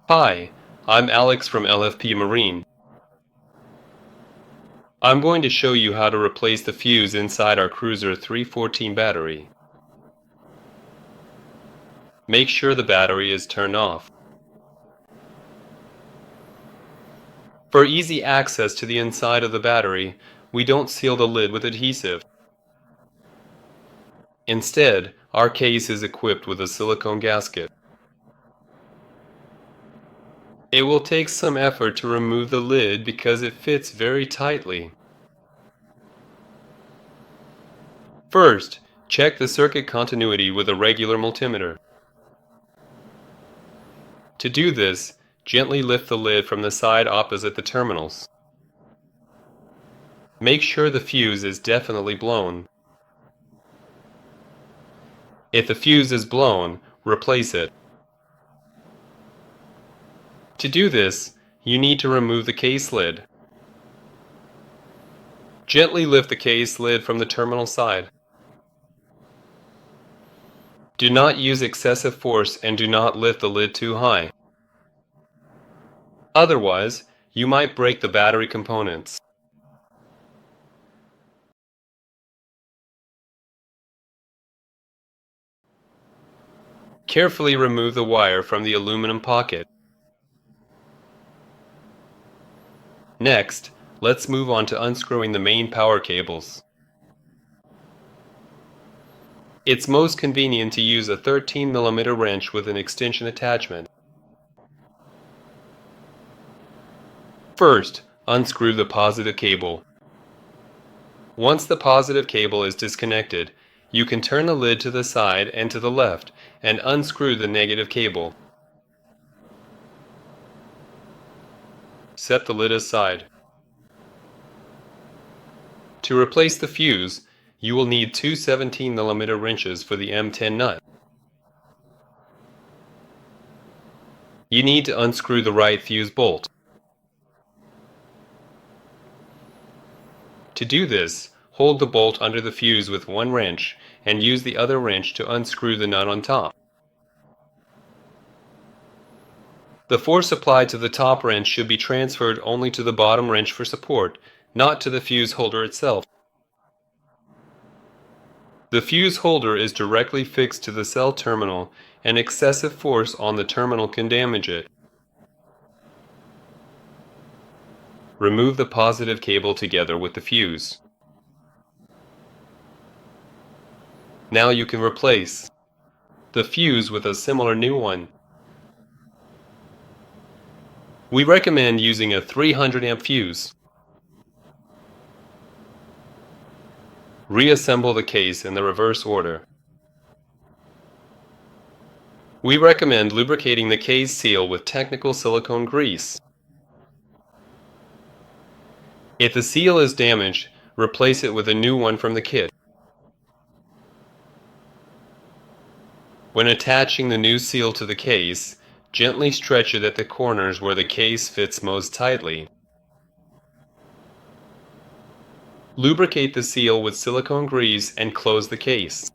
Hi, I'm Alex from LFP Marine. I'm going to show you how to replace the fuse inside our Cruiser 314 battery. Make sure the battery is turned off. For easy access to the inside of the battery, we don't seal the lid with adhesive. Instead, our case is equipped with a silicone gasket. It will take some effort to remove the lid because it fits very tightly. First, check the circuit continuity with a regular multimeter. To do this, gently lift the lid from the side opposite the terminals. Make sure the fuse is definitely blown. If the fuse is blown, replace it. To do this, you need to remove the case lid. Gently lift the case lid from the terminal side. Do not use excessive force and do not lift the lid too high. Otherwise, you might break the battery components. Carefully remove the wire from the aluminum pocket. Next, let's move on to unscrewing the main power cables. It's most convenient to use a 13mm wrench with an extension attachment. First, unscrew the positive cable. Once the positive cable is disconnected, you can turn the lid to the side and to the left and unscrew the negative cable. Set the lid aside. To replace the fuse, you will need two 17mm wrenches for the M10 nut. You need to unscrew the right fuse bolt. To do this, hold the bolt under the fuse with one wrench and use the other wrench to unscrew the nut on top. The force applied to the top wrench should be transferred only to the bottom wrench for support, not to the fuse holder itself. The fuse holder is directly fixed to the cell terminal, and excessive force on the terminal can damage it. Remove the positive cable together with the fuse. Now you can replace the fuse with a similar new one. We recommend using a 300 amp fuse. Reassemble the case in the reverse order. We recommend lubricating the case seal with technical silicone grease. If the seal is damaged, replace it with a new one from the kit. When attaching the new seal to the case, gently stretch it at the corners where the case fits most tightly. Lubricate the seal with silicone grease and close the case.